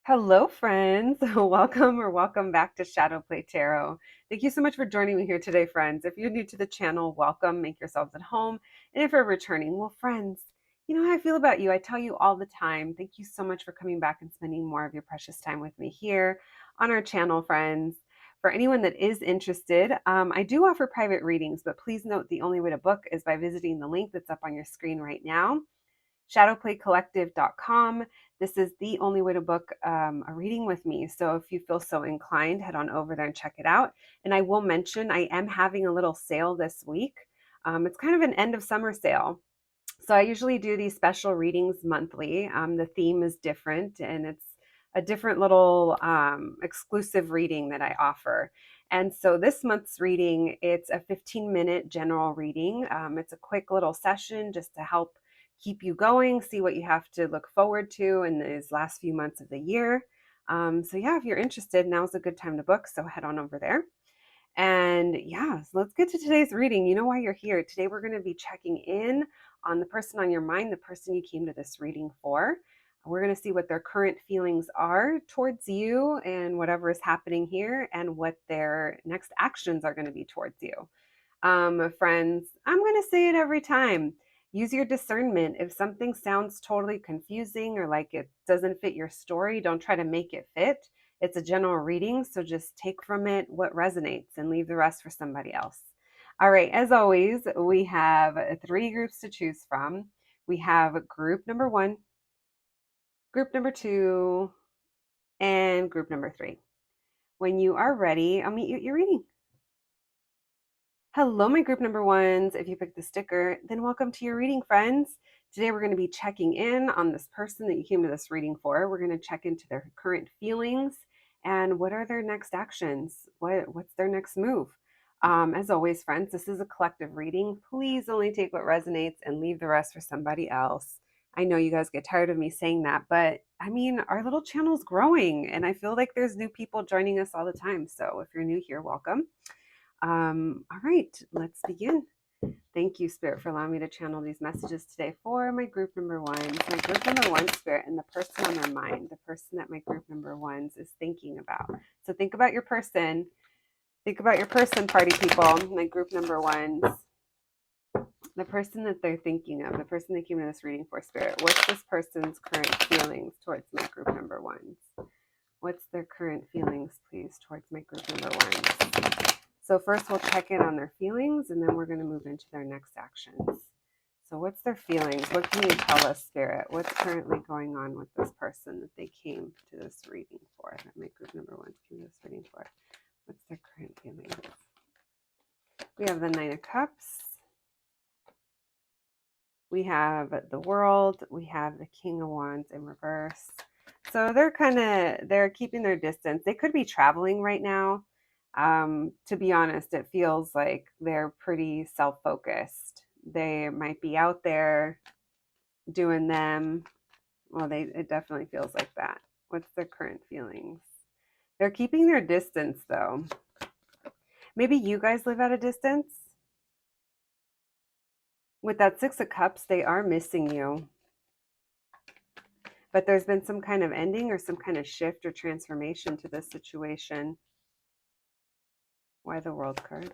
Hello, friends. Welcome back to Shadow Play Tarot. Thank you so much for joining me here today, friends. If you're new to the channel, welcome. Make yourselves at home. And if you're returning, well, friends, you know how I feel about you. I tell you all the time. Thank you so much for coming back and spending more of your precious time with me here on our channel, friends. For anyone that is interested, I do offer private readings, but please note the only way to book is by visiting the link that's up on your screen right now, shadowplaycollective.com. This is the only way to book a reading with me. So if you feel so inclined, head on over there and check it out. And I will mention I am having a little sale this week. It's kind of an end of summer sale. So I usually do these special readings monthly. The theme is different and it's a different little exclusive reading that I offer. And so this month's reading, it's a 15-minute general reading. It's a quick little session just to help keep you going, see what you have to look forward to in these last few months of the year. So yeah, if you're interested, now's a good time to book. So head on over there. And yeah, so let's get to today's reading. You know why you're here. Today we're going to be checking in on the person on your mind, the person you came to this reading for. We're going to see what their current feelings are towards you and whatever is happening here, and what their next actions are going to be towards you. Friends, I'm going to say it every time. Use your discernment. If something sounds totally confusing or like it doesn't fit your story, don't try to make it fit. It's a general reading, so just take from it what resonates and leave the rest for somebody else. All right, as always, we have three groups to choose from. We have group number one, group number two, and group number three. When you are ready, I'll meet you at your reading. Hello, my group number ones. If you picked the sticker, then welcome to your reading, friends. Today, we're going to be checking in on this person that you came to this reading for. We're going to check into their current feelings and what are their next actions? What's their next move? As always, friends, this is a collective reading. Please only take what resonates and leave the rest for somebody else. I know you guys get tired of me saying that, but I mean, our little channel's growing and I feel like there's new people joining us all the time. So if you're new here, welcome. All right, let's begin. Thank you, Spirit, for allowing me to channel these messages today for my group number ones. My group number one, Spirit, and the person on their mind, the person that my group number ones is thinking about. So think about your person. Think about your person, party people, my group number ones. The person that they're thinking of, the person they came to this reading for, Spirit. What's this person's current feelings towards my group number ones? What's their current feelings, please, towards my group number ones? So first we'll check in on their feelings and then we're going to move into their next actions. So what's their feelings? What can you tell us, Spirit? What's currently going on with this person that they came to this reading for, that my group number ones came to this reading for? What's their current feelings? We have the Nine of Cups. We have the World. We have the King of Wands in reverse. So they're keeping their distance. They could be traveling right now. To be honest, it feels like they're pretty self-focused. They might be out there doing them. Well, it definitely feels like that. What's their current feelings? They're keeping their distance though. Maybe you guys live at a distance. With that Six of Cups, they are missing you. But there's been some kind of ending or some kind of shift or transformation to this situation. Why the World card?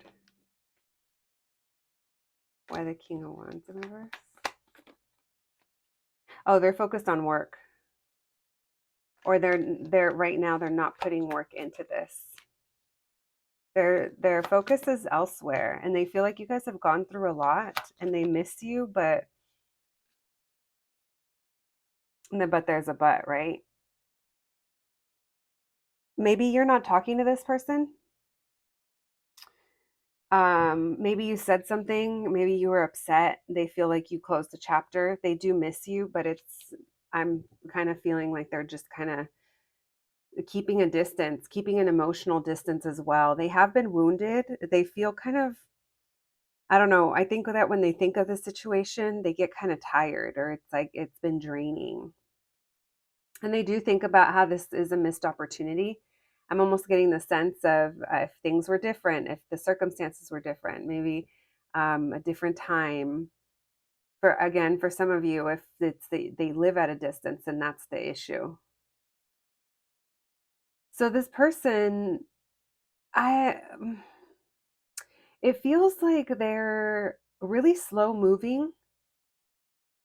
Why the King of Wands in reverse? Oh, they're focused on work. Or they're right now they're not putting work into this. Their focus is elsewhere and they feel like you guys have gone through a lot and they miss you, but there's a but, right? Maybe you're not talking to this person. Maybe you said something, maybe you were upset. They feel like you closed a chapter. They do miss you, but I'm kind of feeling like they're just kind of keeping a distance, keeping an emotional distance as well. They have been wounded. They feel kind of, I don't know. I think that when they think of the situation, they get kind of tired or it's like it's been draining. And they do think about how this is a missed opportunity. I'm almost getting the sense of if things were different, if the circumstances were different, maybe a different time. For some of you, if they live at a distance, and that's the issue. So this person, I it feels like they're really slow moving.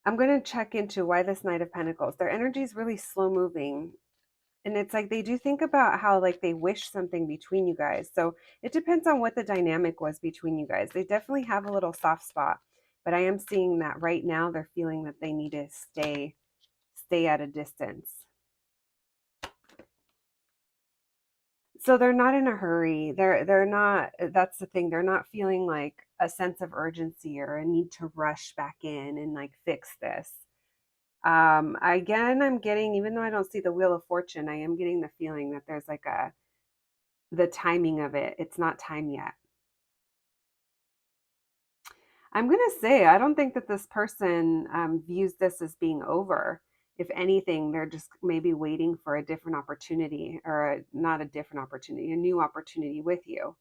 I'm going to check into why this Knight of Pentacles. Their energy is really slow moving. And it's like they do think about how like they wish something between you guys. So it depends on what the dynamic was between you guys. They definitely have a little soft spot, but I am seeing that right now they're feeling that they need to stay at a distance. So they're not in a hurry. They're not, that's the thing. They're not feeling like a sense of urgency or a need to rush back in and like fix this. Again, I'm getting, even though I don't see the Wheel of Fortune, I am getting the feeling that there's like the timing of it. It's not time yet. I'm going to say, I don't think that this person views this as being over. If anything, they're just maybe waiting for a different opportunity not a different opportunity, a new opportunity with you.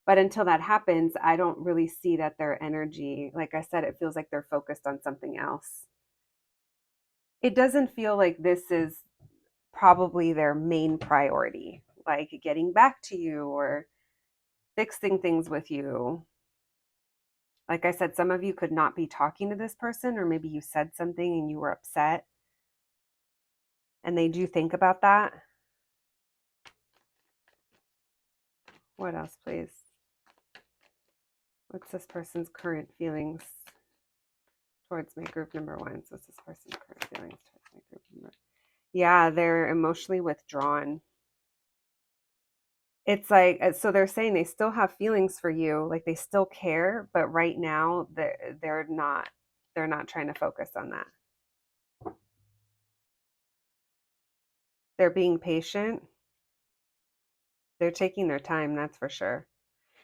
But until that happens, I don't really see that their energy, like I said, it feels like they're focused on something else. It doesn't feel like this is probably their main priority, like getting back to you or fixing things with you. Like I said, some of you could not be talking to this person, or maybe you said something and you were upset, and they do think about that. What else, please? What's this person's current feelings towards my group number one? So what's this person's current feelings towards my group number? Yeah, they're emotionally withdrawn. It's like, so they're saying they still have feelings for you, like they still care, but right now they're not trying to focus on that. They're being patient. They're taking their time, that's for sure.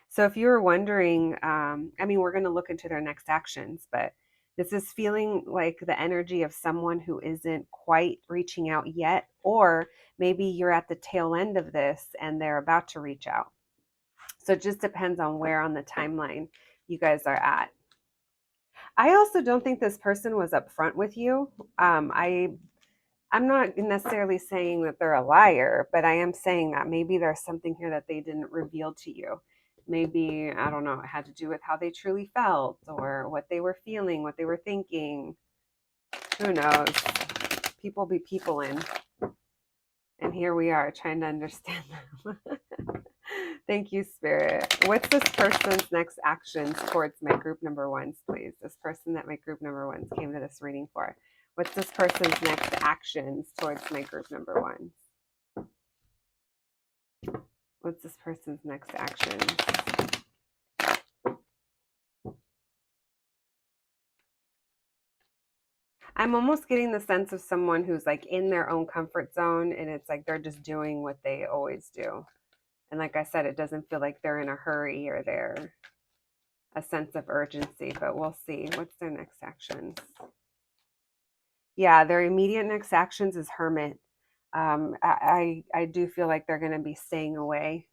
So if you were wondering, I mean, we're going to look into their next actions, but this is feeling like the energy of someone who isn't quite reaching out yet, or maybe you're at the tail end of this and they're about to reach out. So it just depends on where on the timeline you guys are at. I also don't think this person was upfront with you. I'm not necessarily saying that they're a liar, but I am saying that maybe there's something here that they didn't reveal to you. Maybe, I don't know, it had to do with how they truly felt or what they were feeling, what they were thinking. Who knows? People be people in. And here we are trying to understand them. Thank you, Spirit. What's this person's next actions towards my group number ones, please? This person that my group number ones came to this reading for. What's this person's next actions towards my group number ones? What's this person's next actions? I'm almost getting the sense of someone who's like in their own comfort zone, and it's like they're just doing what they always do. And like I said, it doesn't feel like they're in a hurry or they're a sense of urgency, but we'll see. What's their next actions? Yeah, their immediate next actions is Hermit. I do feel like they're going to be staying away.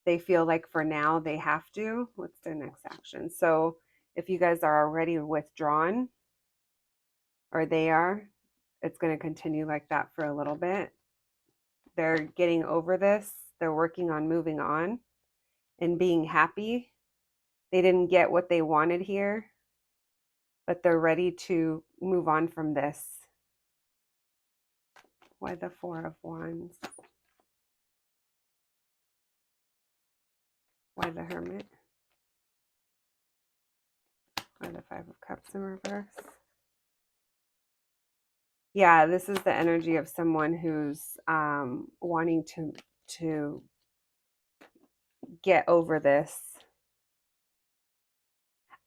They feel like for now they have to. What's their next action? So if you guys are already withdrawn, or they are, it's going to continue like that for a little bit. They're getting over this. They're working on moving on and being happy. They didn't get what they wanted here, but they're ready to move on from this. Why the Four of Wands? Why the Hermit? Why the Five of Cups in reverse? Yeah, this is the energy of someone who's wanting to get over this.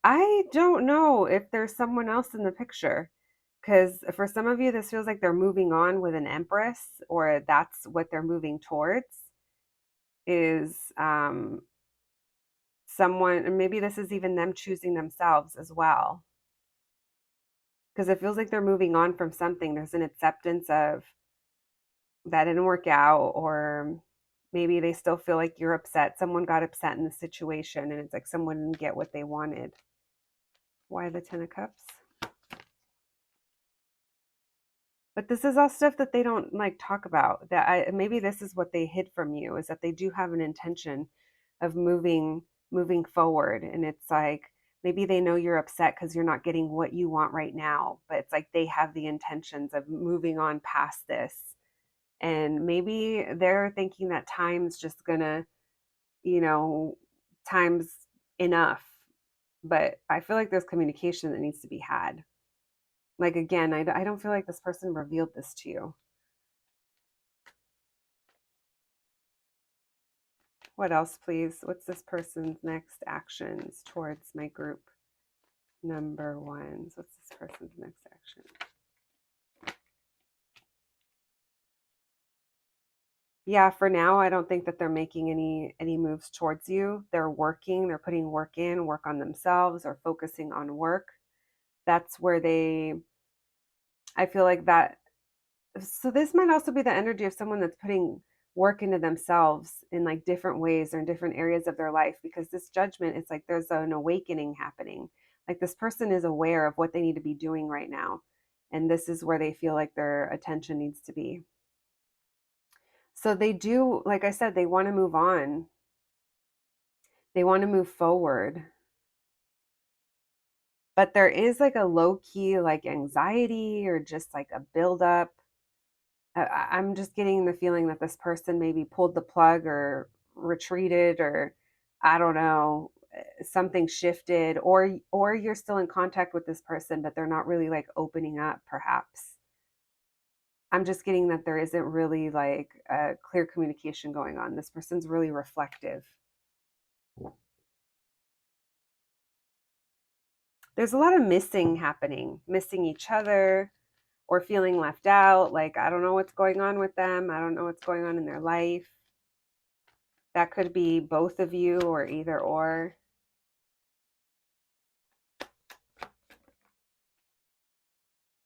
I don't know if there's someone else in the picture, because for some of you, this feels like they're moving on with an Empress, or that's what they're moving towards, is someone, and maybe this is even them choosing themselves as well. Because it feels like they're moving on from something. There's an acceptance of that didn't work out, or maybe they still feel like you're upset. Someone got upset in the situation, and it's like someone didn't get what they wanted. Why the Ten of Cups? But this is all stuff that they don't like talk about. That maybe this is what they hid from you, is that they do have an intention of moving forward, and it's like maybe they know you're upset because you're not getting what you want right now, but it's like they have the intentions of moving on past this, and maybe they're thinking that time's just gonna, you know, time's enough. But I feel like there's communication that needs to be had. Like, again, I don't feel like this person revealed this to you. What else, please? What's this person's next actions towards my group number ones? What's this person's next action? Yeah, for now, I don't think that they're making any moves towards you. They're working, they're putting work in, work on themselves, or focusing on work. That's where I feel like that. So this might also be the energy of someone that's putting work into themselves in like different ways or in different areas of their life, because this judgment, it's like there's an awakening happening. Like this person is aware of what they need to be doing right now, and this is where they feel like their attention needs to be. So they do, like I said, they want to move on. They want to move forward. But there is like a low key like anxiety or just like a buildup. I'm just getting the feeling that this person maybe pulled the plug or retreated, or I don't know, something shifted, or you're still in contact with this person but they're not really like opening up perhaps. I'm just getting that there isn't really like a clear communication going on. This person's really reflective. There's a lot of missing happening, missing each other or feeling left out. Like, I don't know what's going on with them. I don't know what's going on in their life. That could be both of you or either or.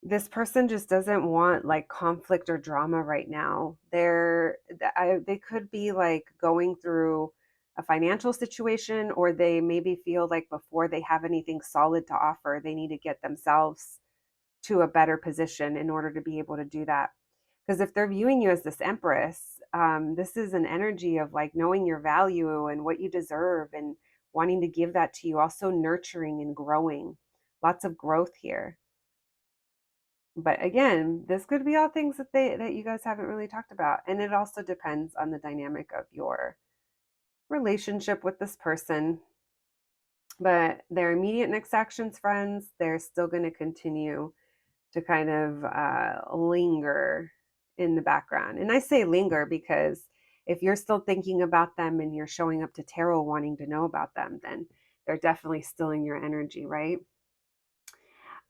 This person just doesn't want like conflict or drama right now. They could be like going through a financial situation, or they maybe feel like before they have anything solid to offer, they need to get themselves to a better position in order to be able to do that. Because if they're viewing you as this empress, this is an energy of like knowing your value and what you deserve and wanting to give that to you, also nurturing and growing. Lots of growth here. But again, this could be all things that you guys haven't really talked about. And it also depends on the dynamic of your relationship with this person. But their immediate next actions, friends, they're still going to continue to kind of linger in the background. And I say linger because if you're still thinking about them and you're showing up to tarot wanting to know about them, then they're definitely still in your energy, right?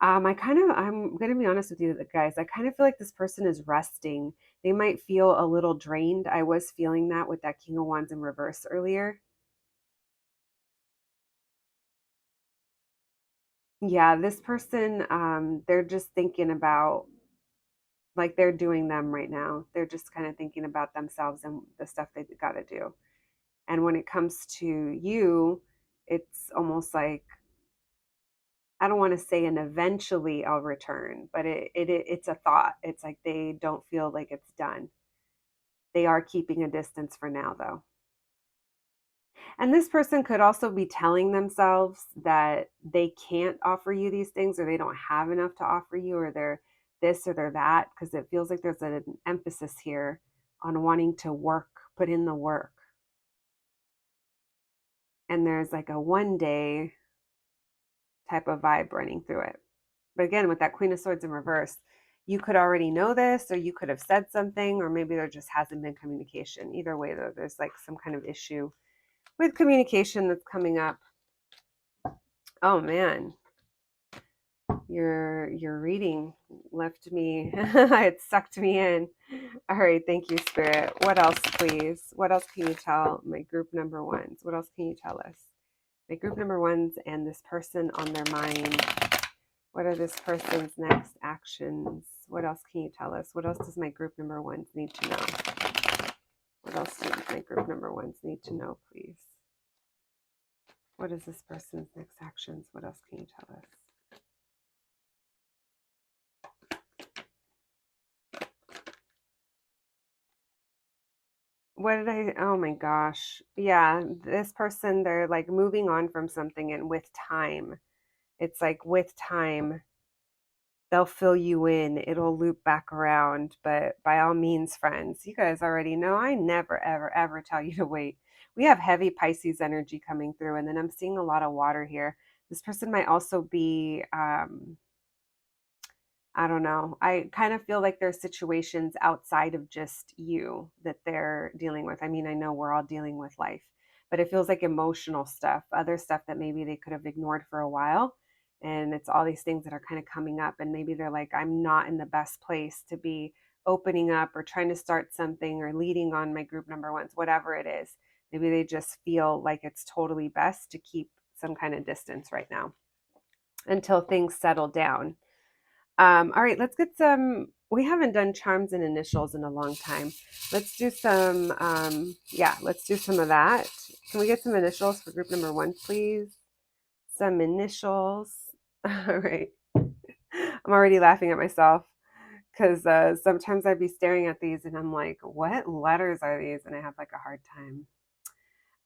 I'm going to be honest with you, guys. I kind of feel like this person is resting. They might feel a little drained. I was feeling that with that King of Wands in reverse earlier. Yeah, this person, they're just thinking about, like, they're doing them right now. They're just kind of thinking about themselves and the stuff they got to do. And when it comes to you, it's almost like, I don't want to say an eventually I'll return, but it's a thought. It's like they don't feel like it's done. They are keeping a distance for now, though. And this person could also be telling themselves that they can't offer you these things, or they don't have enough to offer you, or they're this or they're that, because it feels like there's an emphasis here on wanting to work, put in the work. And there's like a one day type of vibe running through it. But again, with that Queen of Swords in reverse, you could already know this, or you could have said something, or maybe there just hasn't been communication. Either way, though, there's like some kind of issue with communication that's coming up. Oh man, your reading left me it sucked me in. All right, thank you, Spirit. What else, please? What else can you tell my group number ones? What else can you tell us? My group number ones and this person on their mind. What are this person's next actions? What else can you tell us? What else does my group number ones need to know? What else do my group number ones need to know, please? What is this person's next actions? What else can you tell us? what did I, oh my gosh. Yeah, this person, they're like moving on from something, and with time, it's like with time, they'll fill you in. It'll loop back around. But by all means, friends, you guys already know I never, ever, ever tell you to wait. We have heavy Pisces energy coming through, and then I'm seeing a lot of water here. This person might also be, I don't know. I kind of feel like there's situations outside of just you that they're dealing with. I mean, I know we're all dealing with life, but it feels like emotional stuff, other stuff that maybe they could have ignored for a while. And it's all these things that are kind of coming up. And maybe they're like, I'm not in the best place to be opening up or trying to start something or leading on my group number ones, whatever it is. Maybe they just feel like it's totally best to keep some kind of distance right now until things settle down. All right, let's get some. We haven't done charms and initials in a long time. Let's do some, yeah, let's do some of that. Can we get some initials for group number one, please? Some initials. All right. I'm already laughing at myself because sometimes I'd be staring at these and I'm like, what letters are these? And I have like a hard time.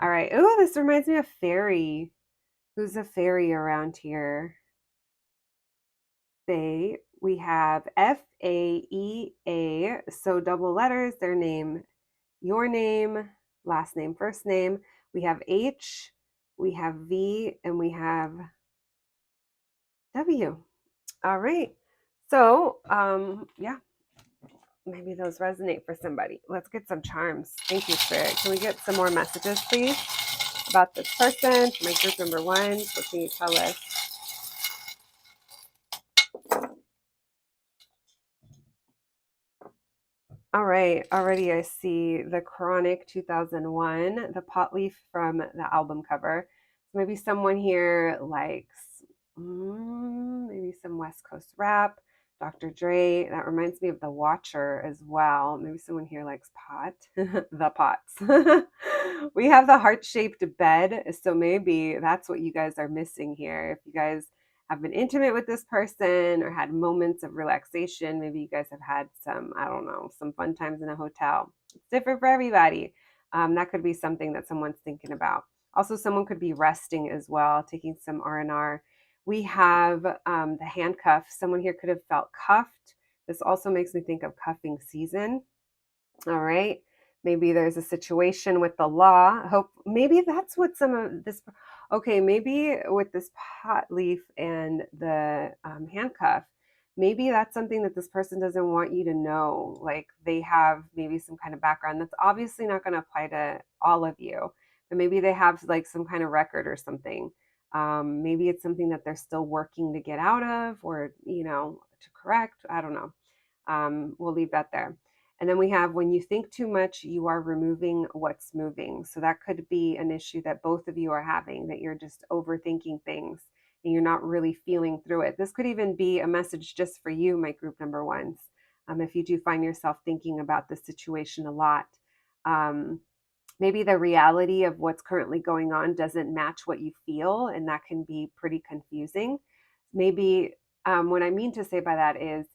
All right. Oh, this reminds me of fairy. Who's a fairy around here? Fae. We have FAEA, so double letters, their name, your name, last name, first name. We have H, we have V, and we have W. All right. So, yeah, maybe those resonate for somebody. Let's get some charms. Thank you, Spirit. Can we get some more messages, please, about this person, my group number one? What can you tell us? All right, already I see the Chronic 2001, the pot leaf from the album cover. So maybe someone here likes maybe some West Coast rap, Dr. Dre. That reminds me of The Watcher as well. Maybe someone here likes pot, the pots. We have the heart-shaped bed, so maybe that's what you guys are missing here. If you guys have been intimate with this person or had moments of relaxation. Maybe you guys have had some, I don't know, some fun times in a hotel. It's different for everybody. That could be something that someone's thinking about. Also, someone could be resting as well, taking some R&R. We have the handcuff. Someone here could have felt cuffed. This also makes me think of cuffing season. All right. Maybe there's a situation with the law. Hope maybe that's what some of this. Okay, maybe with this pot leaf and the handcuff, maybe that's something that this person doesn't want you to know. Like they have maybe some kind of background that's obviously not going to apply to all of you, but maybe they have like some kind of record or something. Maybe it's something that they're still working to get out of or, to correct. I don't know. We'll leave that there. And then we have when you think too much, you are removing what's moving. So that could be an issue that both of you are having, that you're just overthinking things and you're not really feeling through it. This could even be a message just for you, my group number ones. If you do find yourself thinking about the situation a lot, um, maybe the reality of what's currently going on doesn't match what you feel, and that can be pretty confusing. Maybe what I mean to say by that is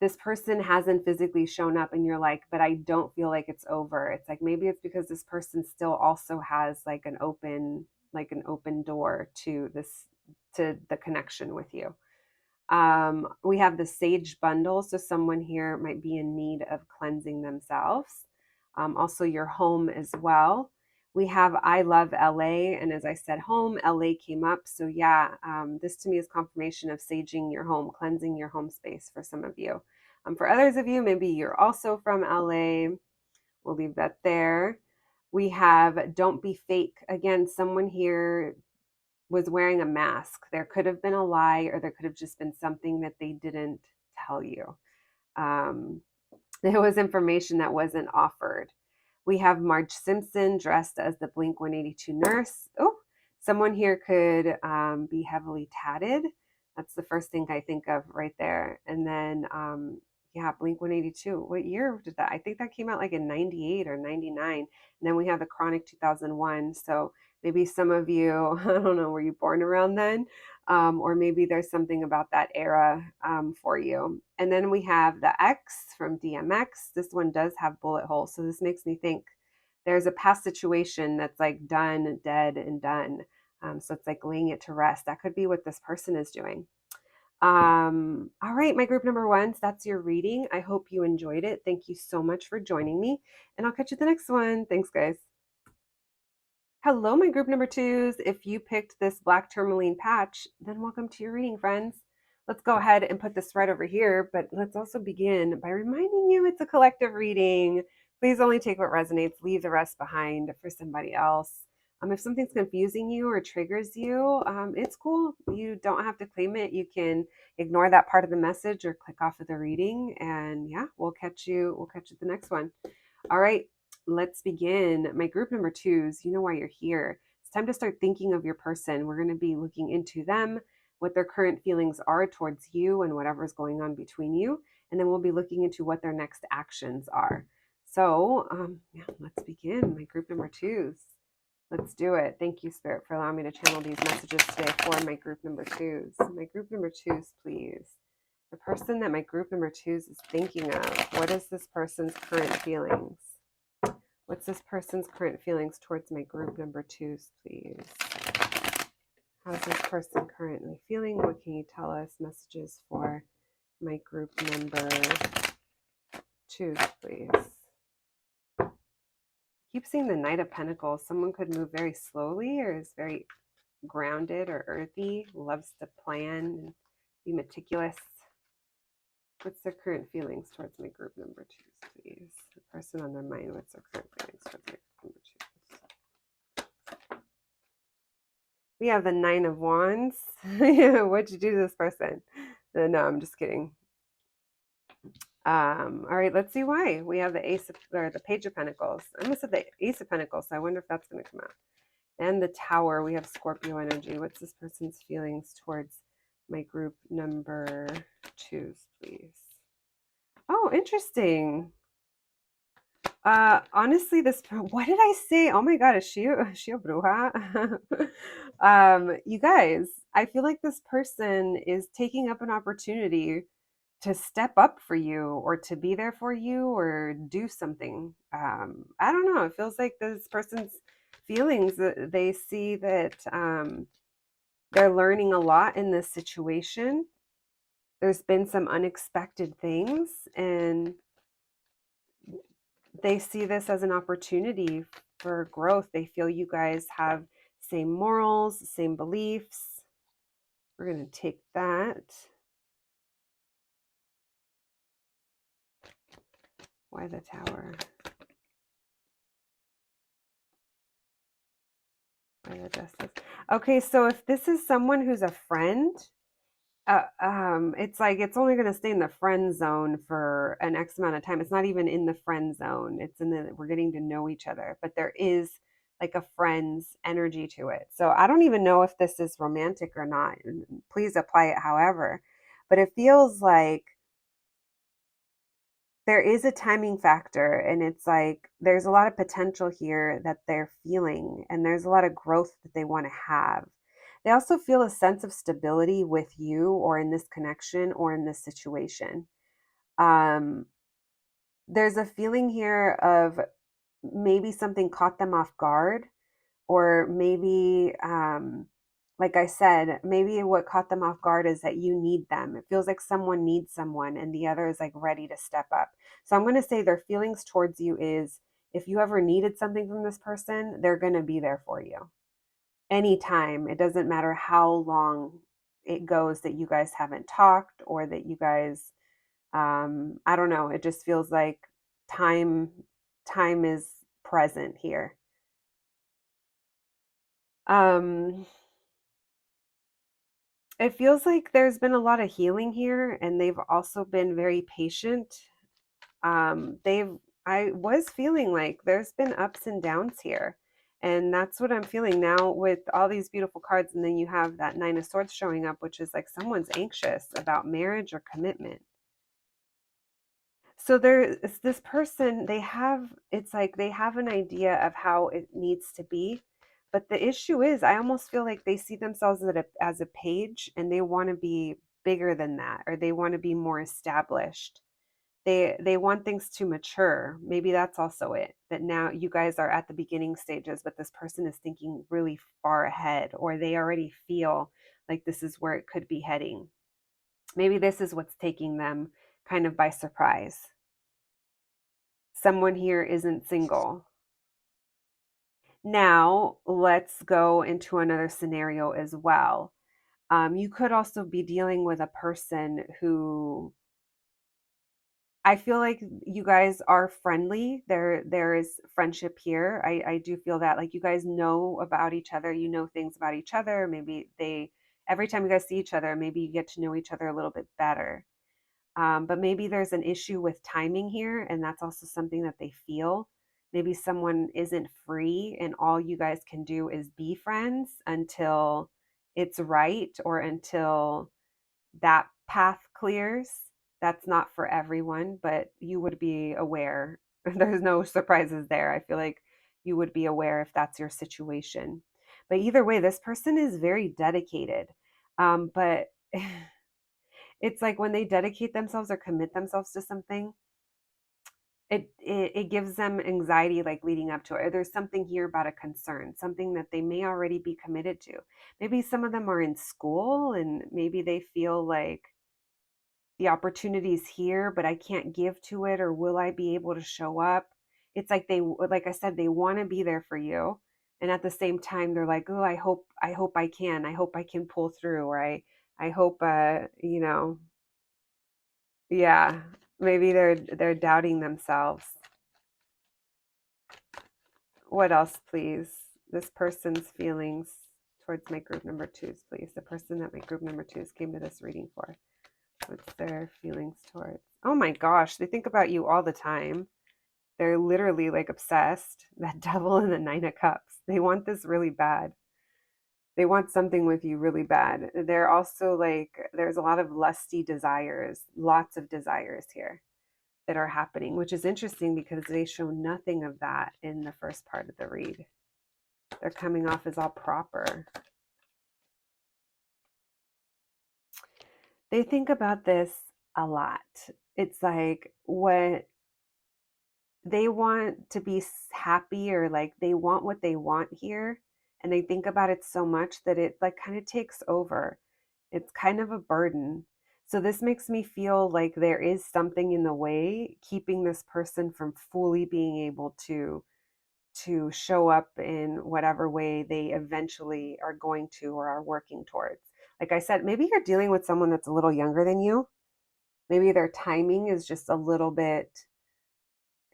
this person hasn't physically shown up and you're like, but I don't feel like it's over. It's like maybe it's because this person still also has like an open door to this, to the connection with you. We have the sage bundle. So someone here might be in need of cleansing themselves. Also your home as well. We have I love LA. And as I said, home, LA came up. So yeah, this to me is confirmation of saging your home, cleansing your home space for some of you. For others of you, maybe you're also from LA. We'll leave that there. We have don't be fake. Again, someone here was wearing a mask. There could have been a lie, or there could have just been something that they didn't tell you. Um, there was information that wasn't offered. We have Marge Simpson dressed as the Blink 182 nurse. Oh, someone here could be heavily tatted. That's the first thing I think of right there. And then, yeah, Blink 182. What year did that? I think that came out like in 98 or 99. And then we have the Chronic 2001. So maybe some of you, I don't know, were you born around then? Or maybe there's something about that era for you. And then we have the X from DMX. This one does have bullet holes. So this makes me think there's a past situation that's like done, dead, and done. So it's like laying it to rest. That could be what this person is doing. All right, my group number ones, that's your reading. I hope you enjoyed it. Thank you so much for joining me, and I'll catch you at the next one. Thanks, guys. Hello, my group number twos. If you picked this black tourmaline patch, then welcome to your reading, friends. Let's go ahead and put this right over here, but let's also begin by reminding you it's a collective reading. Please only take what resonates, leave the rest behind for somebody else. If something's confusing you or triggers you, it's cool. You don't have to claim it. You can ignore that part of the message or click off of the reading. And yeah, we'll catch you. We'll catch you at the next one. All right, let's begin. My group number twos, you know why you're here. It's time to start thinking of your person. We're going to be looking into them, what their current feelings are towards you and whatever's going on between you. And then we'll be looking into what their next actions are. So, yeah, let's begin. My group number twos. Let's do it. Thank you, Spirit, for allowing me to channel these messages today for my group number twos. My group number twos, please. The person that my group number twos is thinking of. What is this person's current feelings? What's this person's current feelings towards my group number twos, please? How's this person currently feeling? What can you tell us? Messages for my group number twos, please. Keep seeing the Knight of Pentacles. Someone could move very slowly or is very grounded or earthy, loves to plan and be meticulous. What's their current feelings towards my group number twos, please? The person on their mind, what's their current feelings towards my group number twos? We have the Nine of Wands. What'd you do to this person? No, I'm just kidding. All right, let's see why. We have the the Page of Pentacles. I almost said the Ace of Pentacles, so I wonder if that's going to come out. And the Tower, we have Scorpio energy. What's this person's feelings towards my group number twos, please? Oh, interesting. Honestly, what did I say? Oh my God, is she a bruja? You guys, I feel like this person is taking up an opportunity to step up for you or to be there for you or do something. I don't know. It feels like this person's feelings, they see that they're learning a lot in this situation. There's been some unexpected things and they see this as an opportunity for growth. They feel you guys have same morals, same beliefs. We're going to take that. Why the Tower? Why the Justice? Okay, so if this is someone who's a friend, it's like it's only going to stay in the friend zone for an X amount of time. It's not even in the friend zone. It's in the we're getting to know each other, but there is like a friend's energy to it. So I don't even know if this is romantic or not. Please apply it however, but it feels like there is a timing factor and it's like there's a lot of potential here that they're feeling and there's a lot of growth that they want to have. They also feel a sense of stability with you or in this connection or in this situation. Um, there's a feeling here of maybe something caught them off guard or maybe like I said, maybe what caught them off guard is that you need them. It feels like someone needs someone and the other is like ready to step up. So I'm going to say their feelings towards you is if you ever needed something from this person, they're going to be there for you anytime. It doesn't matter how long it goes that you guys haven't talked or that you guys, I don't know. It just feels like time is present here. Um, It feels like there's been a lot of healing here, and they've also been very patient. I was feeling like there's been ups and downs here, and that's what I'm feeling now with all these beautiful cards. And then you have that Nine of Swords showing up, which is like someone's anxious about marriage or commitment. So there is this person, it's like they have an idea of how it needs to be. But the issue is, I almost feel like they see themselves as a page and they want to be bigger than that, or they want to be more established. They want things to mature. Maybe that's also it. That now you guys are at the beginning stages, but this person is thinking really far ahead, or they already feel like this is where it could be heading. Maybe this is what's taking them kind of by surprise. Someone here isn't single. Now, let's go into another scenario as well. You could also be dealing with a person who, I feel like you guys are friendly. There is friendship here. I do feel that like you guys know about each other, you know things about each other. Maybe they every time you guys see each other, maybe you get to know each other a little bit better. But maybe there's an issue with timing here, and that's also something that they feel. Maybe someone isn't free, and all you guys can do is be friends until it's right or until that path clears. That's not for everyone, but you would be aware. There's no surprises there. I feel like you would be aware if that's your situation. But either way, this person is very dedicated. But it's like when they dedicate themselves or commit themselves to something, it gives them anxiety like leading up to it. Or there's something here about a concern, something that they may already be committed to. Maybe some of them are in school and maybe they feel like the opportunity's here, but I can't give to it, or will I be able to show up? It's like they, like I said, they want to be there for you. And at the same time, they're like, oh, I hope I hope I can pull through, or I hope, yeah, maybe they're doubting themselves. What else, please? This person's feelings towards my group number twos, please. The person that my group number twos came to this reading for. What's their feelings towards? Oh my gosh, they think about you all the time. They're literally like obsessed. That devil and the nine of cups. They want this really bad. They want something with you really bad. They're also like, there's a lot of lusty desires, lots of desires here that are happening, which is interesting because they show nothing of that in the first part of the read. They're coming off as all proper. They think about this a lot. It's like what they want to be happy, or like they want what they want here, and they think about it so much that it like kind of takes over. It's kind of a burden. So this makes me feel like there is something in the way keeping this person from fully being able to show up in whatever way they eventually are going to or are working towards. Like I said, maybe you're dealing with someone that's a little younger than you. Maybe their timing is just a little bit,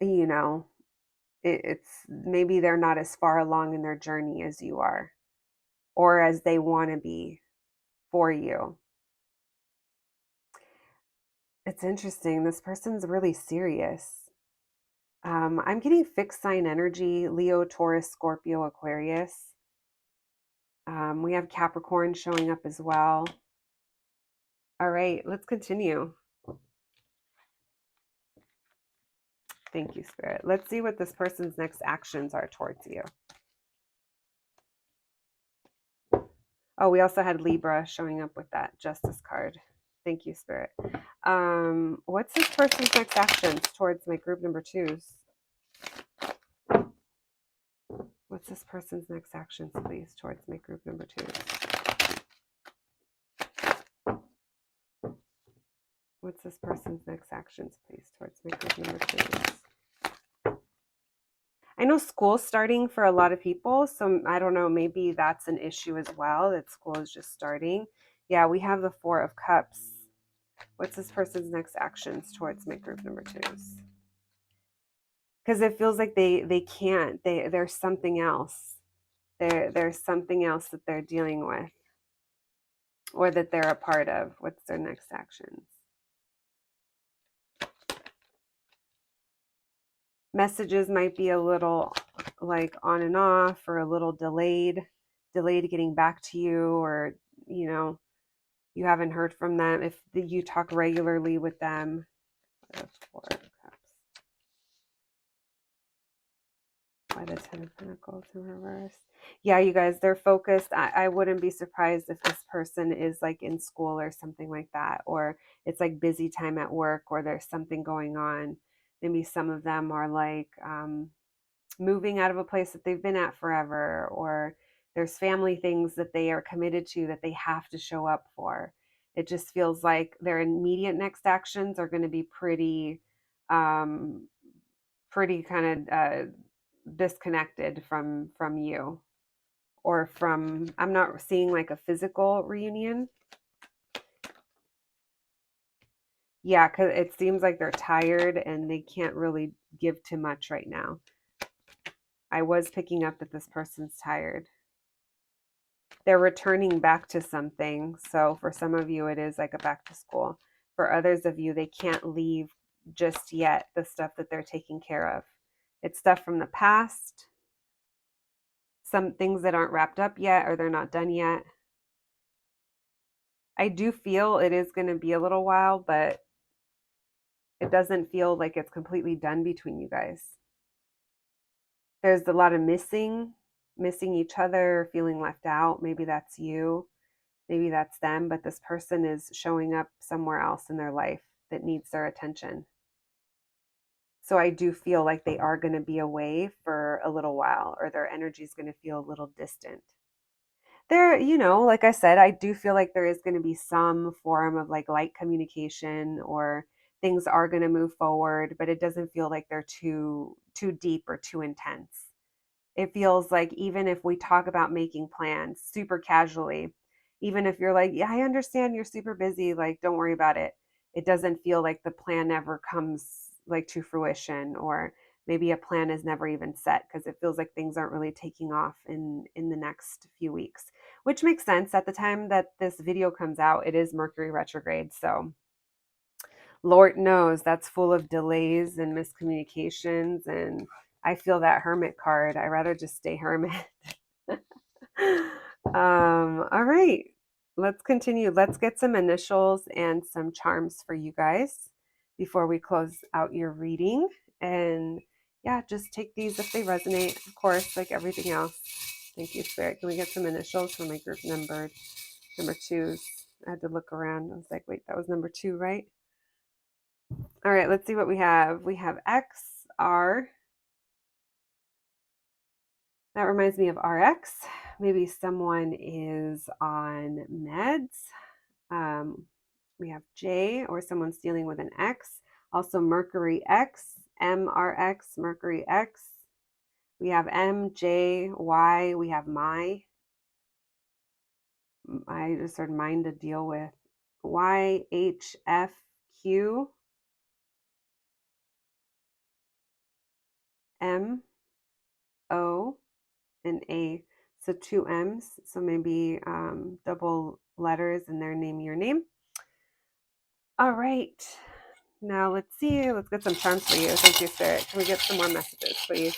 you know, it's maybe they're not as far along in their journey as you are or as they want to be for you. It's interesting. This person's really serious. I'm getting fixed sign energy, Leo, Taurus, Scorpio, Aquarius. We have Capricorn showing up as well. All right, let's continue. Thank you, Spirit. Let's see what this person's next actions are towards you. Oh, we also had Libra showing up with that Justice card. Thank you, Spirit. What's this person's next actions towards my group number twos? What's this person's next actions, please, towards my group number twos? What's this person's next actions, please, towards my group number twos? I know school's starting for a lot of people, so I don't know, maybe that's an issue as well, that school is just starting. Yeah, we have the Four of Cups. What's this person's next actions towards my group number twos? Because it feels like they can't. There's something else. There's something else that they're dealing with, or that they're a part of. What's their next actions? Messages might be a little like on and off, or a little delayed getting back to you, or you haven't heard from them. If you talk regularly with them. Why the Ten of Pentacles in reverse? Yeah, you guys, they're focused. I wouldn't be surprised if this person is like in school or something like that, or it's like busy time at work, or there's something going on. Maybe some of them are like moving out of a place that they've been at forever, or there's family things that they are committed to that they have to show up for. It just feels like their immediate next actions are going to be um, pretty kind of disconnected from you, or from, I'm not seeing like a physical reunion. Yeah, because it seems like they're tired and they can't really give too much right now. I was picking up that this person's tired. They're returning back to something. So for some of you, it is like a back to school. For others of you, they can't leave just yet the stuff that they're taking care of. It's stuff from the past, some things that aren't wrapped up yet, or they're not done yet. I do feel it is going to be a little while, but it doesn't feel like it's completely done between you guys. There's a lot of missing each other, feeling left out. Maybe that's you, maybe that's them, but this person is showing up somewhere else in their life that needs their attention. So I do feel like they are going to be away for a little while, or their energy is going to feel a little distant. There, like I said, I do feel like there is going to be some form of like light communication, or things are going to move forward, but it doesn't feel like they're too deep or too intense. It feels like even if we talk about making plans super casually, even if you're like, yeah, I understand you're super busy, like don't worry about it. It doesn't feel like the plan ever comes like to fruition, or maybe a plan is never even set, because it feels like things aren't really taking off in the next few weeks, which makes sense. At the time that this video comes out, it is Mercury retrograde, so Lord knows that's full of delays and miscommunications. And I feel that Hermit card. I rather just stay hermit. All right, let's continue. Let's get some initials and some charms for you guys before we close out your reading. And yeah, just take these if they resonate, of course, like everything else. Thank you, Spirit. Can we get some initials for my group number twos? I had to look around. I was like, wait, that was number 2, right? All right, let's see what we have. We have XR. That reminds me of RX. Maybe someone is on meds. We have J, or someone's dealing with an X. Also Mercury X, MRX, Mercury X. We have MJY. We have my. I just heard mine to deal with. YHFQ. M O and A. So 2 M's. So maybe double letters in their name, your name. All right. Now let's see. Let's get some charms for you. Thank you, Spirit. Can we get some more messages, please?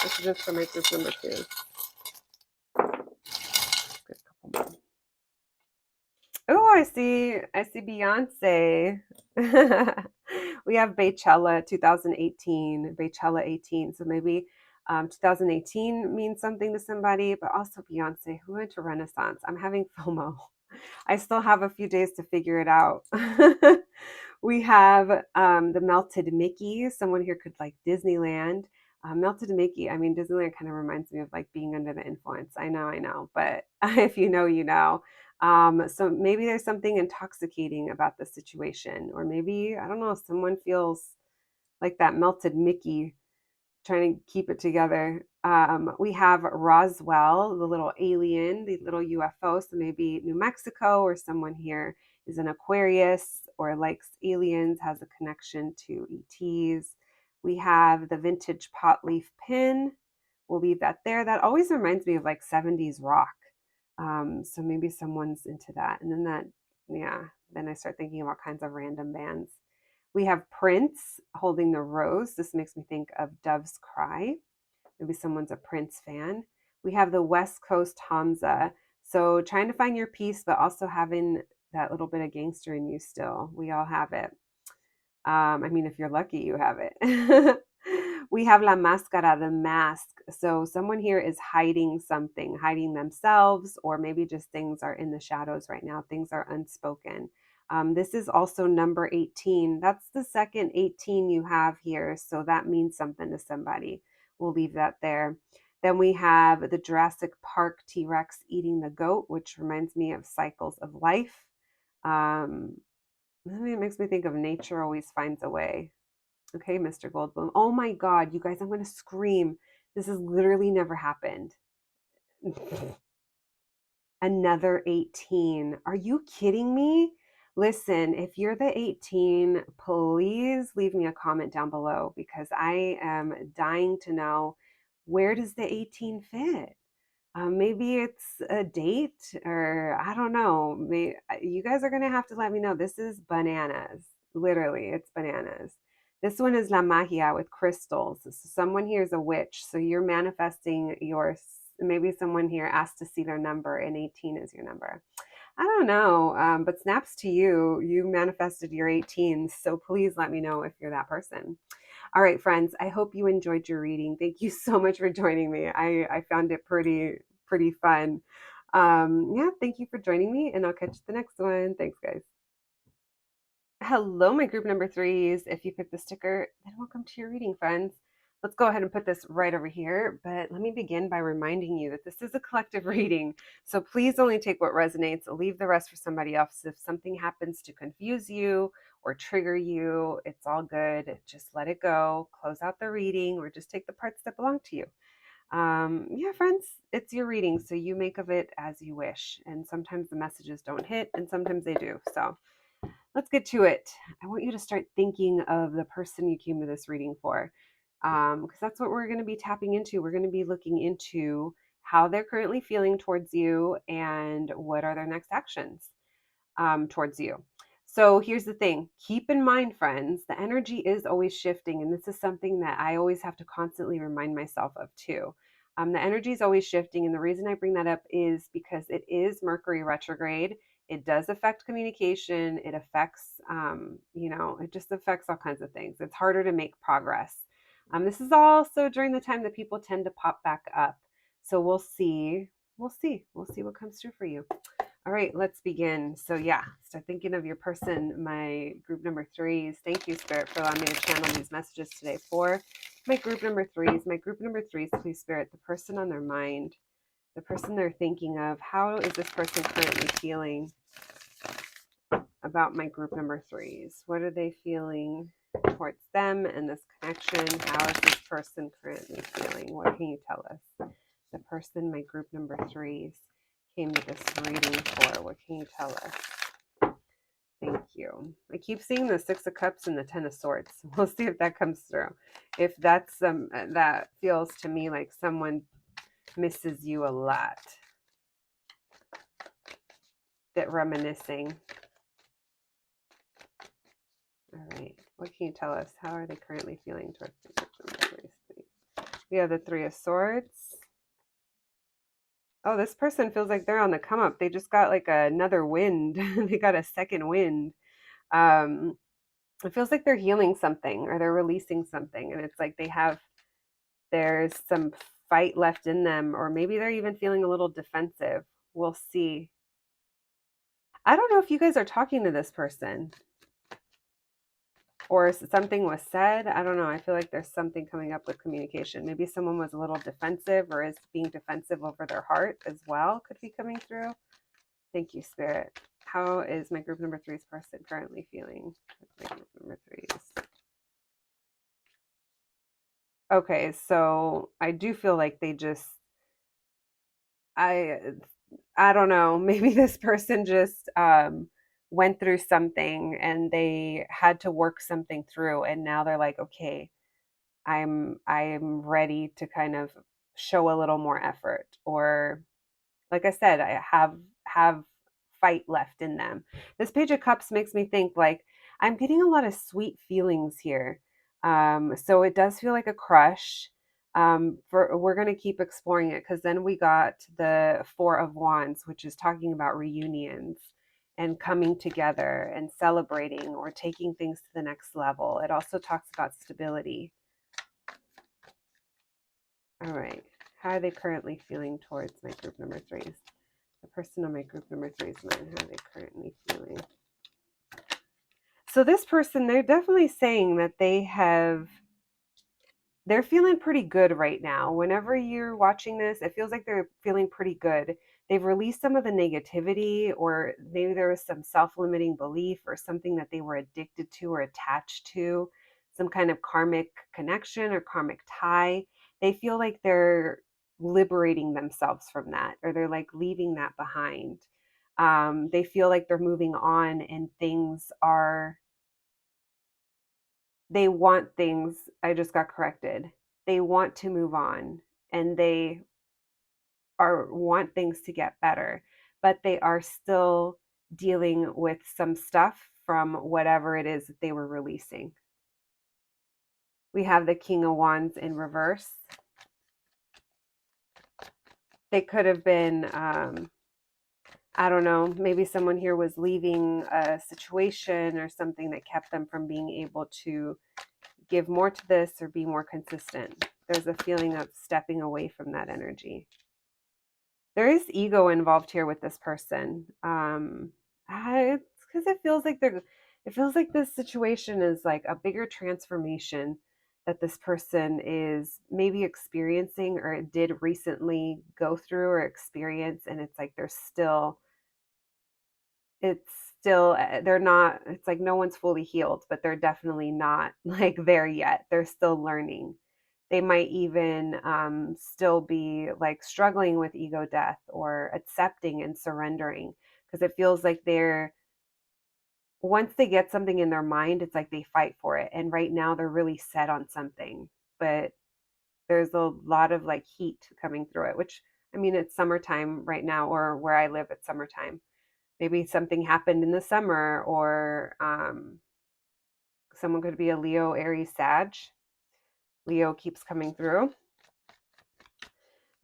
Messages for my group number 2. Get a couple more. Oh, I see Beyonce. We have Beychella 2018, Beychella 18. So maybe 2018 means something to somebody, but also Beyonce, who went to Renaissance. I'm having FOMO. I still have a few days to figure it out. We have the Melted Mickey. Someone here could like Disneyland. Melted Mickey, I mean, Disneyland kind of reminds me of like being under the influence. I know, but if you know, you know. So maybe there's something intoxicating about the situation, or maybe, I don't know, someone feels like that melted Mickey trying to keep it together. We have Roswell, the little alien, the little UFO. So maybe New Mexico, or someone here is an Aquarius or likes aliens, has a connection to ETs. We have the vintage pot leaf pin. We'll leave that there. That always reminds me of like 70s rock. So maybe someone's into that. And then I start thinking of all kinds of random bands. We have Prince holding the rose. This makes me think of Dove's Cry. Maybe someone's a Prince fan. We have the West Coast Hamza. So trying to find your peace, but also having that little bit of gangster in you still. We all have it. I mean, if you're lucky, you have it. We have la máscara, the mask. So someone here is hiding something, hiding themselves, or maybe just things are in the shadows right now. Things are unspoken. This is also number 18. That's the second 18 you have here. So that means something to somebody. We'll leave that there. Then we have the Jurassic Park T-Rex eating the goat, which reminds me of cycles of life. It makes me think of nature always finds a way. Okay, Mr. Goldblum. Oh my God, you guys, I'm going to scream. This has literally never happened. Another 18. Are you kidding me? Listen, if you're the 18, please leave me a comment down below because I am dying to know, where does the 18 fit? Maybe it's a date, or I don't know. You guys are going to have to let me know. This is bananas. Literally, it's bananas. This one is La Magia with crystals. So someone here is a witch. So you're manifesting maybe someone here asked to see their number and 18 is your number. I don't know, but snaps to you. You manifested your 18. So please let me know if you're that person. All right, friends, I hope you enjoyed your reading. Thank you so much for joining me. I found it pretty fun. Yeah, thank you for joining me, and I'll catch you the next one. Thanks, guys. Hello, my group number threes. If you picked the sticker, then welcome to your reading, friends. Let's go ahead and put this right over here, but let me begin by reminding you that this is a collective reading, so please only take what resonates, leave the rest for somebody else. If something happens to confuse you or trigger you, it's all good. Just let it go, close out the reading, or just take the parts that belong to you. Yeah, friends, it's your reading, so you make of it as you wish, and sometimes the messages don't hit, and sometimes they do, so let's get to it. I want you to start thinking of the person you came to this reading for, because that's what we're going to be tapping into. We're going to be looking into how they're currently feeling towards you and what are their next actions towards you. So here's the thing. Keep in mind, friends, the energy is always shifting. And this is something that I always have to constantly remind myself of too. The energy is always shifting. And the reason I bring that up is because it is Mercury retrograde. It does affect communication. It affects, it just affects all kinds of things. It's harder to make progress. This is also during the time that people tend to pop back up. So we'll see. We'll see what comes through for you. All right, let's begin. So yeah, start thinking of your person, my group number threes. Thank you, Spirit, for allowing me to channel these messages today for my group number threes. My group number threes, please, Spirit, the person on their mind, the person they're thinking of. How is this person currently feeling about my group number threes? What are they feeling towards them and this connection? How is this person currently feeling? What can you tell us? The person, my group number threes, came to this reading for. What can you tell us? Thank you. I keep seeing the Six of Cups and the Ten of Swords. We'll see if that comes through. If that's that feels to me like someone misses you a lot. Bit reminiscing. All right. What can you tell us? How are they currently feeling towards the group number? We have the Three of Swords. Oh, this person feels like they're on the come up. They just got like another wind. They got a second wind. It feels like they're healing something or they're releasing something. And it's like there's some fight left in them, or maybe they're even feeling a little defensive. We'll see. I don't know if you guys are talking to this person or something was said. I don't know. I feel like there's something coming up with communication. Maybe someone was a little defensive or is being defensive over their heart as well. Could be coming through. Thank you, Spirit. How is my group number three's person currently feeling? My group number threes. Okay, so I do feel like they just, I don't know. Maybe this person just went through something and they had to work something through, and now they're like, okay, I'm ready to kind of show a little more effort, or like I said, I have fight left in them. This Page of Cups makes me think like I'm getting a lot of sweet feelings here. So it does feel like a crush. We're going to keep exploring it because then we got the Four of Wands, which is talking about reunions and coming together and celebrating or taking things to the next level. It also talks about stability. All right. How are they currently feeling towards my group number threes? The person on my group number threes mind, how are they currently feeling? So this person, they're definitely saying that they're feeling pretty good right now. Whenever you're watching this, it feels like they're feeling pretty good. They've released some of the negativity, or maybe there was some self-limiting belief or something that they were addicted to or attached to, some kind of karmic connection or karmic tie. They feel like they're liberating themselves from that, or they're like leaving that behind. They feel like they're moving on, and they want things. I just got corrected. They want to move on, and they are want things to get better, but they are still dealing with some stuff from whatever it is that they were releasing. We have the King of Wands in reverse. They could have been, I don't know, maybe someone here was leaving a situation or something that kept them from being able to give more to this or be more consistent. There's a feeling of stepping away from that energy. There is ego involved here with this person. It's because it feels like this situation is like a bigger transformation that this person is maybe experiencing or did recently go through or experience, and it's like it's still they're not, it's like no one's fully healed, but they're definitely not like there yet. They're still learning. They might even still be like struggling with ego death or accepting and surrendering, because it feels like they're, once they get something in their mind, it's like they fight for it, and right now they're really set on something, but there's a lot of like heat coming through it, which, I mean, it's summertime right now, or where I live it's summertime. Maybe something happened in the summer, or someone could be a Leo, Aries, Sag. Leo keeps coming through.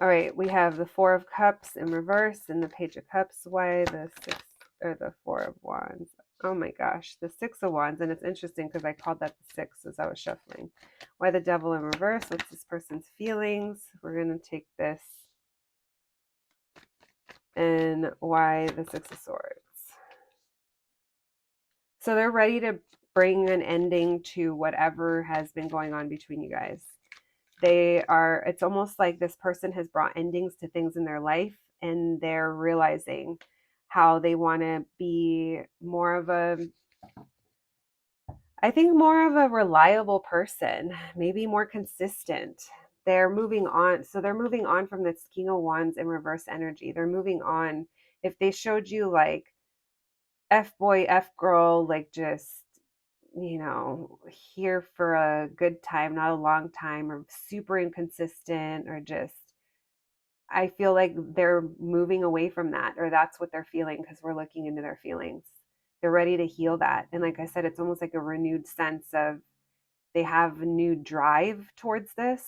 All right, we have the Four of Cups in reverse and the Page of Cups. Why the Six or the Four of Wands? Oh my gosh, the Six of Wands. And it's interesting because I called that the Six as I was shuffling. Why the Devil in reverse? What's this person's feelings? We're going to take this. And why the Six of Swords? So they're ready to bring an ending to whatever has been going on between you guys. It's almost like this person has brought endings to things in their life, and they're realizing how they want to be more of more of a reliable person, maybe more consistent. They're moving on. So they're moving on from this King of Wands in reverse energy. They're moving on. If they showed you like F boy, F girl, like just, here for a good time, not a long time, or super inconsistent, or just, I feel like they're moving away from that, or that's what they're feeling because we're looking into their feelings. They're ready to heal that. And like I said, it's almost like a renewed sense of they have a new drive towards this.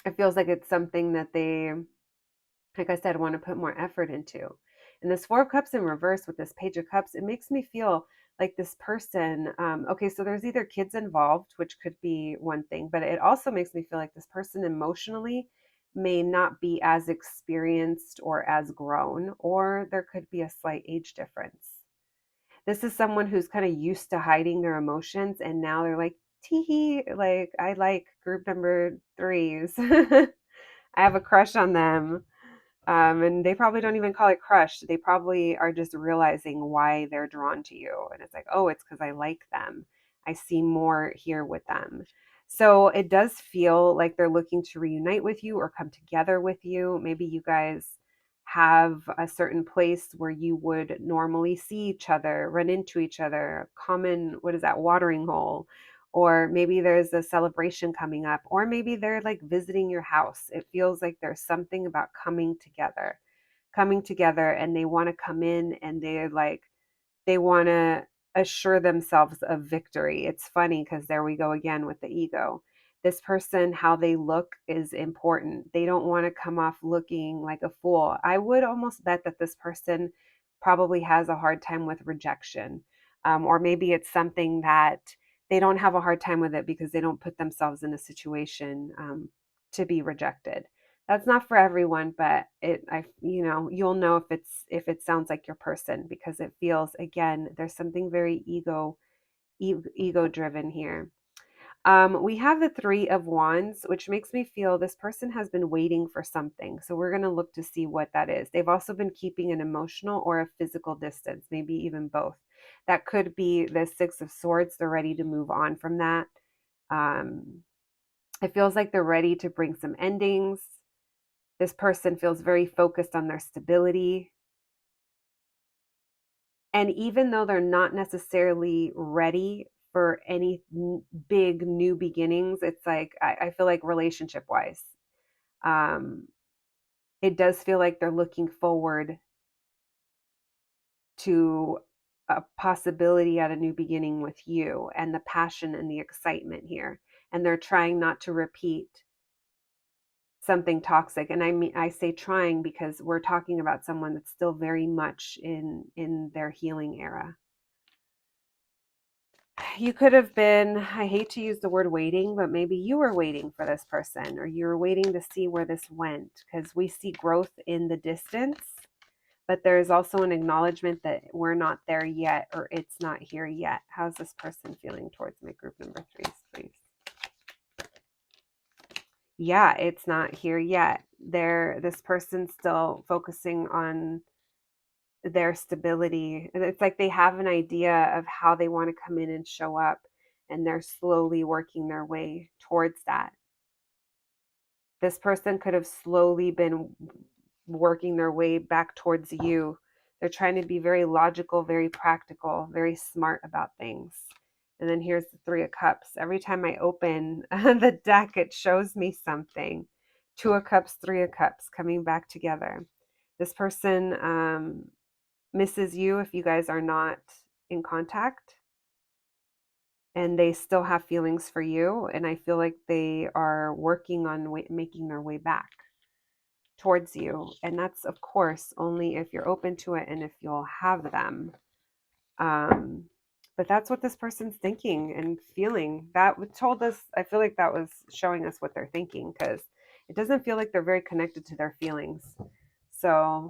It feels like it's something that they, like I said, want to put more effort into. And this Four of Cups in reverse with this Page of Cups, it makes me feel like this person, okay, so there's either kids involved, which could be one thing, but it also makes me feel like this person emotionally may not be as experienced or as grown, or there could be a slight age difference. This is someone who's kind of used to hiding their emotions, and now they're like, tee, like, I like group number threes. I have a crush on them. And they probably don't even call it crush. They probably are just realizing why they're drawn to you. And it's like, oh, it's because I like them. I see more here with them. So it does feel like they're looking to reunite with you or come together with you. Maybe you guys have a certain place where you would normally see each other, run into each other, common, what is that, watering hole, or maybe there's a celebration coming up, or maybe they're like visiting your house. It feels like there's something about coming together, and they want to come in, and they want to assure themselves of victory. It's funny because there we go again with the ego. This person, how they look is important. They don't want to come off looking like a fool. I would almost bet that this person probably has a hard time with rejection. Or maybe it's something that they don't have a hard time with it because they don't put themselves in a situation to be rejected. That's not for everyone, but you'll know if it sounds like your person, because it feels, again, there's something very ego driven here. We have the Three of Wands, which makes me feel this person has been waiting for something. So we're going to look to see what that is. They've also been keeping an emotional or a physical distance, maybe even both. That could be the Six of Swords. They're ready to move on from that. It feels like they're ready to bring some endings. This person feels very focused on their stability. And even though they're not necessarily ready for any big new beginnings, it's like, I feel like relationship wise, it does feel like they're looking forward to a possibility at a new beginning with you, and the passion and the excitement here. And they're trying not to repeat something toxic. And I say trying because we're talking about someone that's still very much in their healing era. You could have been, I hate to use the word waiting, but maybe you were waiting for this person, or you were waiting to see where this went, because we see growth in the distance, but there's also an acknowledgement that we're not there yet, or it's not here yet. How's this person feeling towards my group number threes, please? Yeah, it's not here yet. This person's still focusing on their stability. It's like they have an idea of how they want to come in and show up, and they're slowly working their way towards that. This person could have slowly been working their way back towards you. They're trying to be very logical, very practical, very smart about things. And then here's the Three of Cups. Every time I open the deck, it shows me something. Two of Cups, Three of Cups coming back together. This person misses you if you guys are not in contact, and they still have feelings for you. And I feel like they are working on making their way back towards you. And that's, of course, only if you're open to it and if you'll have them. But that's what this person's thinking and feeling. That told us, I feel like that was showing us what they're thinking, because it doesn't feel like they're very connected to their feelings. So,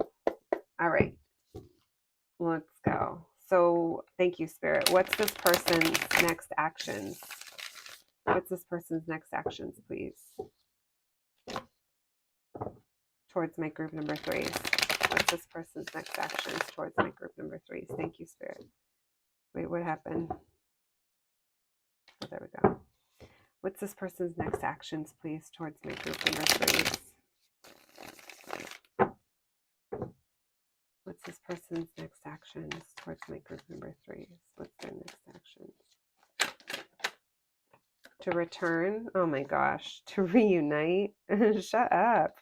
all right, let's go. So thank you, Spirit. What's this person's next actions? What's this person's next actions, please? Towards my group number threes. What's this person's next actions towards my group number threes? Thank you, Spirit. Wait, what happened? Oh, there we go. What's this person's next actions, please, towards my group number threes? What's this person's next actions towards my group number threes? What's their next actions? To return? Oh my gosh. To reunite? Shut up.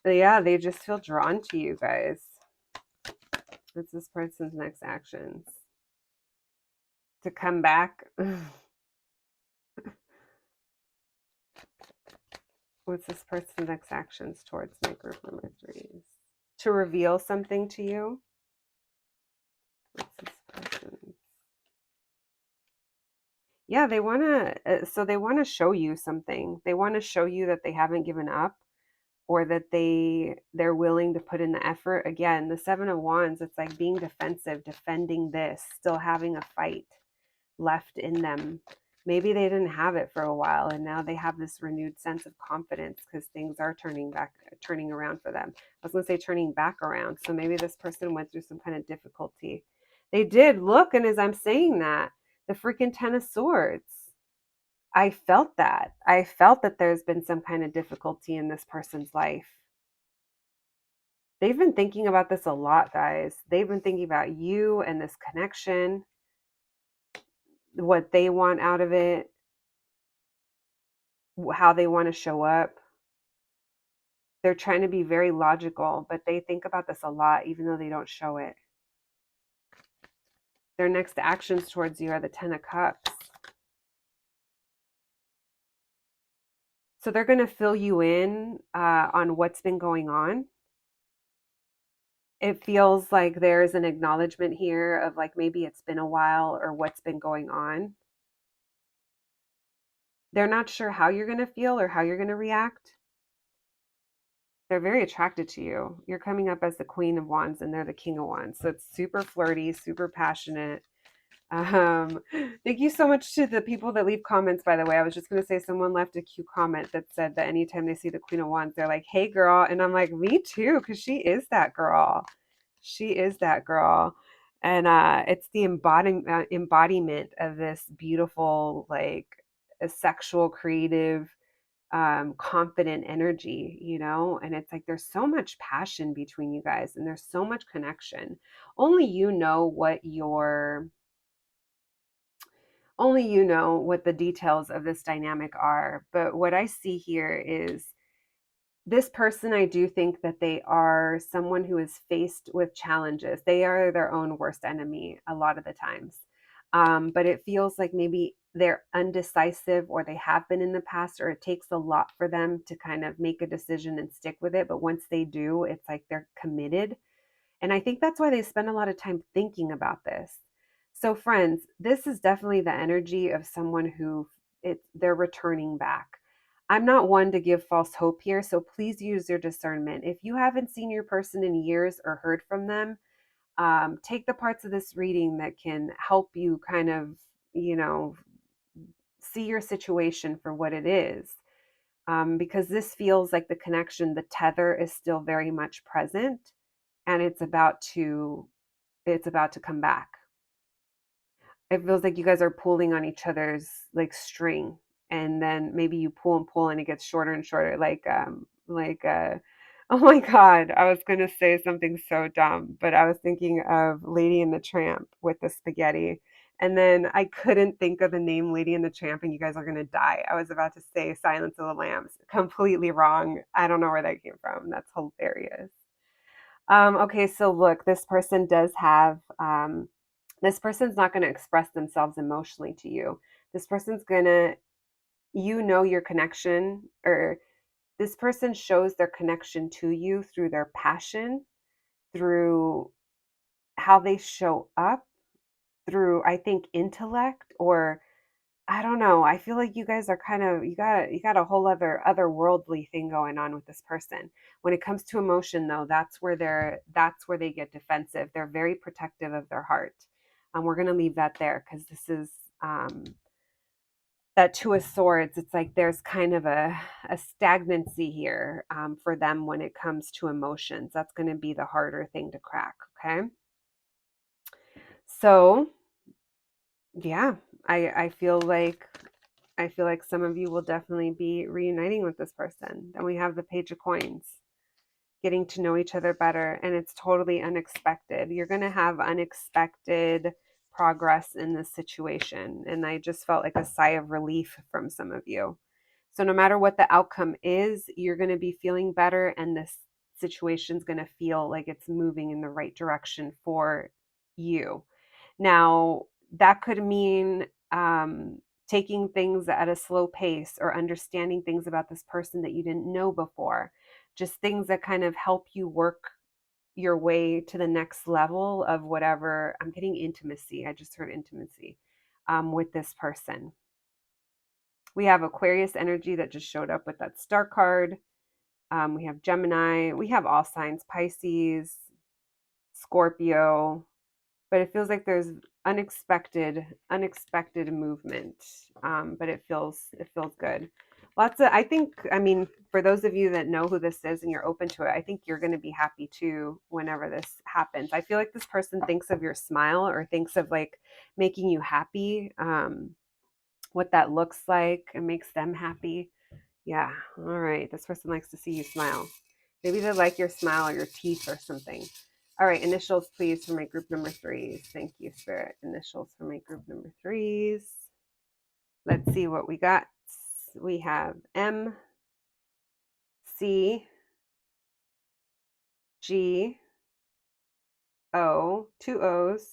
Yeah, they just feel drawn to you guys. What's this person's next actions? To come back? What's this person's next actions towards my group number threes? To reveal something to you? What's this person's? Yeah, they want to, so they want to show you something. They want to show you that they haven't given up, or that they're willing to put in the effort. Again, the Seven of Wands, it's like being defensive, defending this, still having a fight left in them. Maybe they didn't have it for a while, and now they have this renewed sense of confidence because things are turning around for them. I was going to say turning back around. So maybe this person went through some kind of difficulty. They did. Look, and as I'm saying that, the freaking Ten of Swords. I felt that. I felt that there's been some kind of difficulty in this person's life. They've been thinking about this a lot, guys. They've been thinking about you and this connection, what they want out of it, how they want to show up. They're trying to be very logical, but they think about this a lot, even though they don't show it. Their next actions towards you are the Ten of Cups. So they're going to fill you in on what's been going on. it feels like there's an acknowledgement here of like maybe it's been a while or what's been going on. They're not sure how you're going to feel or how you're going to react. They're very attracted to you. You're coming up as the Queen of Wands and they're the King of Wands. So it's super flirty, super passionate. Um, Thank you so much to the people that leave comments, by the way. I was just going to say someone left a cute comment that said that anytime they see the Queen of Wands, they're like, hey, girl. And I'm like, me too, because she is that girl. She is that girl. And it's the embodiment of this beautiful, like, a sexual, creative, confident energy, and it's like there's so much passion between you guys and there's so much connection. Only you know what the details of this dynamic are. But what I see here is this person, I do think that they are someone who is faced with challenges. They are their own worst enemy a lot of the times. But it feels like maybe they're undecisive or they have been in the past, or it takes a lot for them to kind of make a decision and stick with it. But once they do, it's like they're committed. And I think that's why they spend a lot of time thinking about this. So, friends, this is definitely the energy of someone who they're returning back. I'm not one to give false hope here, so please use your discernment. If you haven't seen your person in years or heard from them, take the parts of this reading that can help you kind of, you know, see your situation for what it is. Because this feels like the connection, the tether is still very much present, and it's about to come back. It feels like you guys are pulling on each other's like string, and then maybe you pull and pull and it gets shorter and shorter, oh my god, I was going to say something so dumb, but I was thinking of Lady and the Tramp with the spaghetti, and then I couldn't think of the name Lady and the Tramp, and you guys are going to die. I was about to say Silence of the Lambs. Completely wrong. I don't know where that came from. That's hilarious. Okay, so look, this person's not going to express themselves emotionally to you. This person's going to, your connection, or this person shows their connection to you through their passion, through how they show up, through, I think, intellect, or I don't know. I feel like you guys are kind of you got a whole otherworldly thing going on with this person. When it comes to emotion, though, that's where they get defensive. They're very protective of their heart. We're gonna leave that there because this is um, that Two of Swords. It's like there's kind of a stagnancy here for them when it comes to emotions. That's going to be the harder thing to crack. Okay, so yeah, I feel like some of you will definitely be reuniting with this person. Then we have the Page of Coins, getting to know each other better, and it's totally unexpected. You're going to have unexpected progress in this situation, and I just felt like a sigh of relief from some of you. So no matter what the outcome is, you're going to be feeling better, and this situation's going to feel like it's moving in the right direction for you. Now, that could mean taking things at a slow pace or understanding things about this person that you didn't know before. Just things that kind of help you work your way to the next level of whatever. I'm getting intimacy. I just heard intimacy with this person. We have Aquarius energy that just showed up with that star card. We have Gemini. We have all signs: Pisces, Scorpio, but it feels like there's unexpected movement. But it feels good. I think, for those of you that know who this is and you're open to it, I think you're going to be happy too whenever this happens. I feel like this person thinks of your smile or thinks of like making you happy, what that looks like, and makes them happy. Yeah. All right. This person likes to see you smile. Maybe they like your smile or your teeth or something. All right. Initials, please, for my group number threes. Thank you, Spirit. Initials for my group number threes. Let's see what we got. We have M, C, G, O, two O's,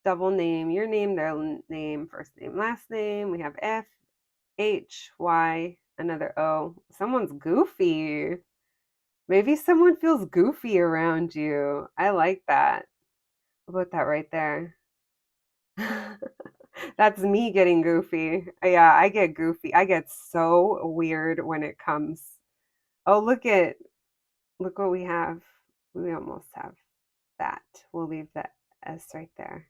double name, your name, their name, first name, last name. We have F, H, Y, another O. Someone's goofy. Maybe someone feels goofy around you. I like that. I'll put that right there. That's me getting goofy. Yeah, I get goofy. I get so weird when it comes. Oh, look what we have. We almost have that. We'll leave the S right there.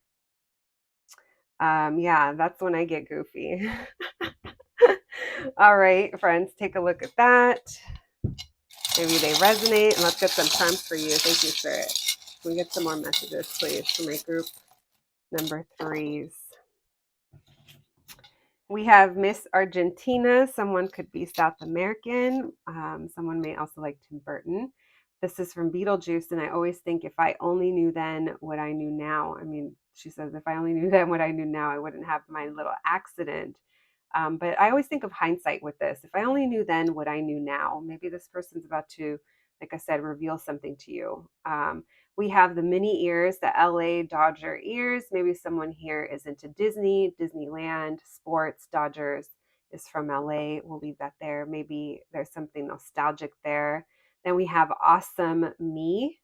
Yeah, that's when I get goofy. All right, friends, take a look at that. Maybe they resonate, and let's get some charms for you. Thank you, Spirit. Can we get some more messages, please, for my group number threes? We have Miss Argentina. Someone could be South American. Someone may also like Tim Burton. This is from Beetlejuice, and I always think if I only knew then what I knew now. I mean, she says, if I only knew then what I knew now, I wouldn't have my little accident. But I always think of hindsight with this. If I only knew then what I knew now, maybe this person's about to, like I said, reveal something to you. We have the mini ears, the LA Dodger ears. Maybe someone here is into Disney, Disneyland, sports. Dodgers is from LA. We'll leave that there. Maybe there's something nostalgic there. Then we have Awesome Me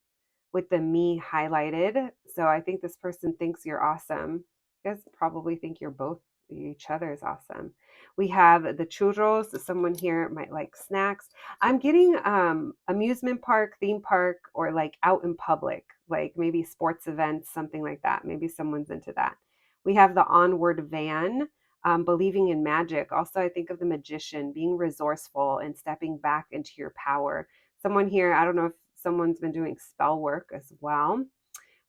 with the me highlighted. So I think this person thinks you're awesome. You guys probably think you're both each other is awesome. We have the churros. Someone here might like snacks. I'm getting amusement park, theme park, or like out in public, like maybe sports events, something like that. Maybe someone's into that. We have the onward van, believing in magic. Also, I think of the magician being resourceful and stepping back into your power. Someone here, I don't know if someone's been doing spell work as well.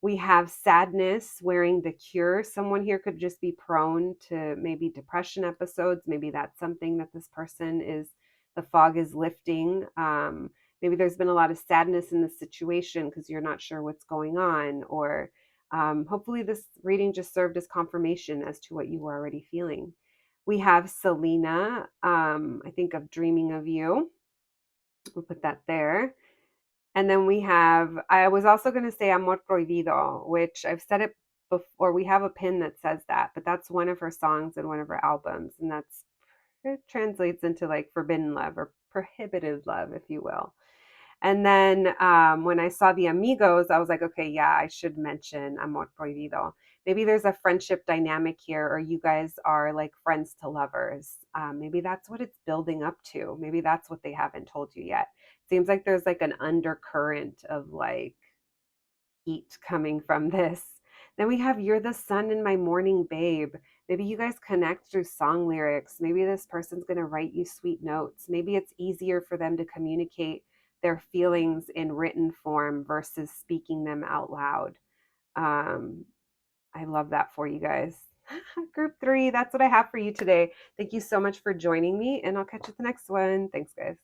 We have sadness wearing the cure. Someone here could just be prone to maybe depression episodes. Maybe that's something that this person is, the fog is lifting. Maybe there's been a lot of sadness in the situation because you're not sure what's going on. Or hopefully, this reading just served as confirmation as to what you were already feeling. We have Selena. I think of dreaming of you. We'll put that there. And then we have, I was also going to say Amor Prohibido, which I've said it before. We have a pin that says that, but that's one of her songs and one of her albums. And it translates into like forbidden love or prohibited love, if you will. And then when I saw the Amigos, I was like, okay, yeah, I should mention Amor Prohibido. Maybe there's a friendship dynamic here, or you guys are like friends to lovers. Maybe that's what it's building up to. Maybe that's what they haven't told you yet. Seems like there's like an undercurrent of like heat coming from this. Then we have You're the Sun in My Morning Babe. Maybe you guys connect through song lyrics. Maybe this person's going to write you sweet notes. Maybe it's easier for them to communicate their feelings in written form versus speaking them out loud. Um, I love that for you guys. Group three, that's what I have for you today. Thank you so much for joining me, and I'll catch you at the next one. Thanks, guys.